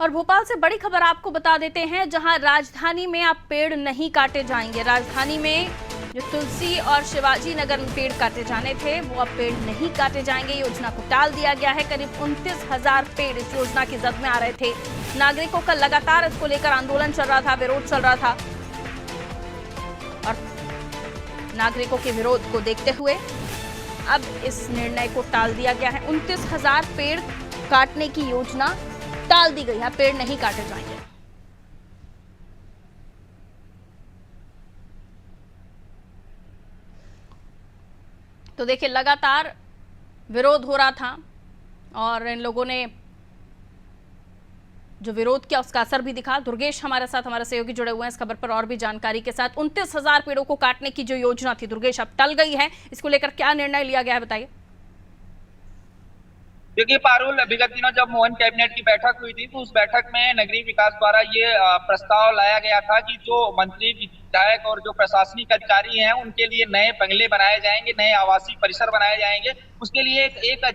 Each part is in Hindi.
और भोपाल से बड़ी खबर आपको बता देते हैं, जहां राजधानी में अब पेड़ नहीं काटे जाएंगे। राजधानी में जो तुलसी और शिवाजी नगर में पेड़ काटे जाने थे, वो अब पेड़ नहीं काटे जाएंगे। योजना को टाल दिया गया है। करीब 29,000 पेड़ इस योजना की जद में आ रहे थे। नागरिकों का लगातार इसको लेकर आंदोलन चल रहा था, विरोध चल रहा था, और नागरिकों के विरोध को देखते हुए अब इस निर्णय को टाल दिया गया है। 29,000 पेड़ काटने की योजना टाल दी गई है। पेड़ नहीं काटे जाएंगे। तो देखिए, लगातार विरोध हो रहा था और इन लोगों ने जो विरोध किया उसका असर भी दिखा। दुर्गेश हमारे साथ, हमारे सहयोगी जुड़े हुए हैं इस खबर पर और भी जानकारी के साथ। 29,000 पेड़ों को काटने की जो योजना थी दुर्गेश, अब टल गई है। इसको लेकर क्या निर्णय लिया गया है, बताइए। देखिए पारुल, विगत दिनों जब मोहन कैबिनेट की बैठक हुई थी तो उस बैठक में नगरीय विकास द्वारा ये प्रस्ताव लाया गया था कि जो मंत्री, विधायक और जो प्रशासनिक अधिकारी हैं उनके लिए नए बंगले बनाए जाएंगे, नए आवासीय परिसर बनाए जाएंगे। उसके लिए एक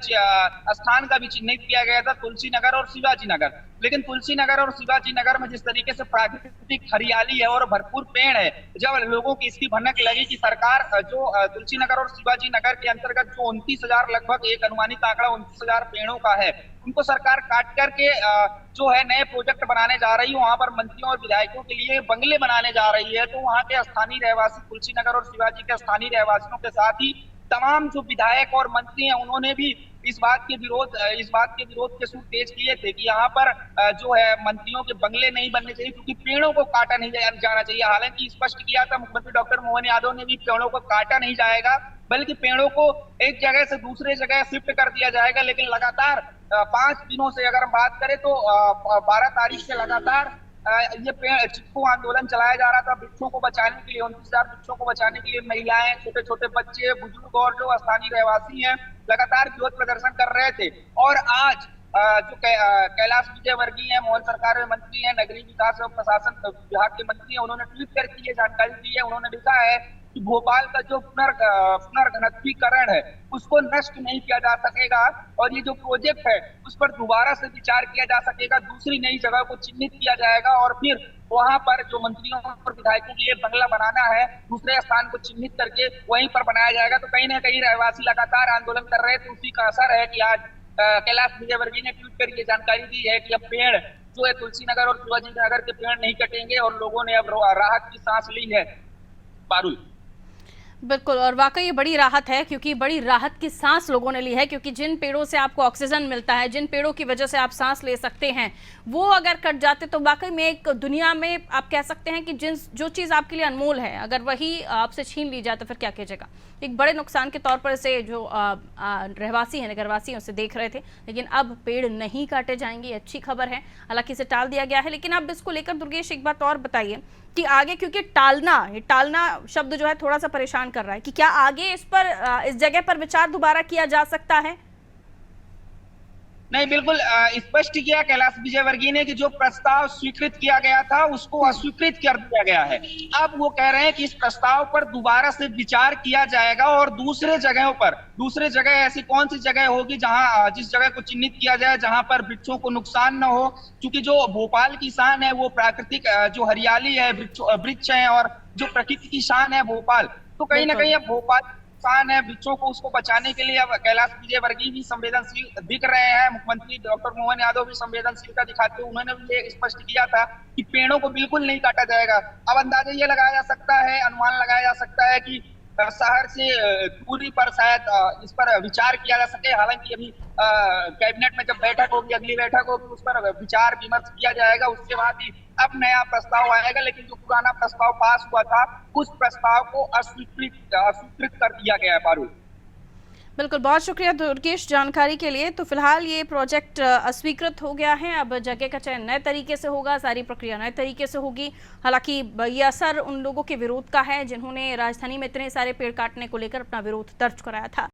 स्थान का भी चिन्हित किया गया था, तुलसी नगर और शिवाजी नगर। लेकिन तुलसी नगर और शिवाजी नगर में जिस तरीके से प्राकृतिक हरियाली है और भरपूर पेड़ है, जब लोगों की इसकी भनक लगी कि सरकार जो तुलसी नगर और शिवाजी नगर के अंतर्गत जो 29,000, लगभग एक अनुमानित आंकड़ा 29,000 पेड़ों का है, उनको सरकार काट करके जो है नए प्रोजेक्ट बनाने जा रही है, वहां पर मंत्रियों और विधायकों के लिए बंगले बनाने जा रही है। तो वहां के स्थानीय रहवासी, तुलसी नगर और शिवाजी के स्थानीय रहवासियों के साथ ही तमाम जो विधायक और मंत्री हैं, उन्होंने भी इस बात के विरोध के सुर तेज किए थे कि यहाँ पर जो है मंत्रियों के बंगले नहीं बनने चाहिए, क्योंकि पेड़ों को काटा नहीं जाना चाहिए। हालांकि स्पष्ट किया था मुख्यमंत्री डॉक्टर मोहन यादव ने भी, पेड़ों को काटा नहीं जाएगा, बल्कि पेड़ों को एक जगह से दूसरे जगह शिफ्ट कर दिया जाएगा। लेकिन लगातार 5 दिनों से अगर हम बात करें तो 12 तारीख से लगातार ये पेड़ चिपको आंदोलन चलाया जा रहा था वृक्षों को बचाने के लिए। 29,000 वृक्षों को बचाने के लिए महिलाएं, छोटे छोटे बच्चे, बुजुर्ग और जो स्थानीय रहवासी हैं लगातार विरोध प्रदर्शन कर रहे थे। और आज जो कैलाश विजयवर्गीय हैं, मोहन सरकार में मंत्री हैं, नगरीय विकास एवं प्रशासन विभाग के मंत्री हैं, उन्होंने ट्वीट करके ये जानकारी दी है। उन्होंने लिखा है कि भोपाल का जो पुनर्घनत्वीकरण है उसको नष्ट नहीं किया जा सकेगा, और ये जो प्रोजेक्ट है उस पर दोबारा से विचार किया जा सकेगा। दूसरी नई जगह को चिन्हित किया जाएगा और फिर वहां पर जो मंत्रियों और विधायकों के लिए बंगला बनाना है, दूसरे स्थान को चिन्हित करके वहीं पर बनाया जाएगा। तो कहीं ना कहीं रहवासी लगातार आंदोलन कर रहे थे। उसी का असर है कि आज कैलाश विजयवर्गीय ने ट्वीट कर ये जानकारी दी है कि अब पेड़ जो है तुलसी नगर और शिवाजी नगर के पेड़ नहीं कटेंगे, और लोगों ने अब राहत की सांस ली है। पारुल, बिल्कुल, और वाकई ये बड़ी राहत है, क्योंकि बड़ी राहत की सांस लोगों ने ली है। क्योंकि जिन पेड़ों से आपको ऑक्सीजन मिलता है, जिन पेड़ों की वजह से आप सांस ले सकते हैं, वो अगर कट जाते तो वाकई में एक दुनिया में आप कह सकते हैं कि जो चीज़ आपके लिए अनमोल है, अगर वही आपसे छीन ली जाए तो फिर क्या कीजिएगा। एक बड़े नुकसान के तौर पर इसे जो रहवासी हैं, नगरवासी हैं, उसे देख रहे थे। लेकिन अब पेड़ नहीं काटे जाएंगे, अच्छी खबर है। हालांकि इसे टाल दिया गया है। लेकिन अब इसको लेकर दुर्गेश एक बात और बताइए कि आगे, क्योंकि टालना शब्द जो है थोड़ा सा परेशान कर रहा है, कि क्या आगे इस जगह पर विचार दोबारा किया जा सकता है? नहीं, बिल्कुल स्पष्ट किया कैलाश विजयवर्गीय ने कि जो प्रस्ताव स्वीकृत किया गया था उसको अस्वीकृत कर दिया गया है। अब वो कह रहे हैं कि इस प्रस्ताव पर दोबारा से विचार किया जाएगा और दूसरे जगह ऐसी कौन सी जगह होगी जहां जिस जगह को चिन्हित किया जाए जहां पर वृक्षों को नुकसान न हो। क्योंकि जो भोपाल की शान है वो प्राकृतिक जो हरियाली है, वृक्ष है, और जो प्रकृति की शान है भोपाल, तो कहीं ना कहीं अब भोपाल है वृक्षों को, उसको बचाने के लिए अब कैलाश विजयवर्गीय भी संवेदनशील दिख रहे हैं। मुख्यमंत्री डॉक्टर मोहन यादव भी संवेदनशीलता दिखाते हुए उन्होंने भी ये स्पष्ट किया था कि पेड़ों को बिल्कुल नहीं काटा जाएगा। अब अंदाजा ये लगाया जा सकता है, अनुमान लगाया जा सकता है कि शहर से दूरी पर शायद इस पर विचार किया जा सके। हालांकि अभी कैबिनेट में जब बैठक होगी, अगली बैठक होगी, उस पर विचार विमर्श किया जाएगा। उसके बाद ही अब नया प्रस्ताव आएगा। लेकिन जो पुराना प्रस्ताव पास हुआ था उस प्रस्ताव को अस्वीकृत कर दिया गया है। पारुल, बिल्कुल, बहुत शुक्रिया दुर्गेश जानकारी के लिए। तो फिलहाल ये प्रोजेक्ट अस्वीकृत हो गया है। अब जगह का चयन नए तरीके से होगा, सारी प्रक्रिया नए तरीके से होगी। हालांकि ये असर उन लोगों के विरोध का है जिन्होंने राजधानी में इतने सारे पेड़ काटने को लेकर अपना विरोध दर्ज कराया था।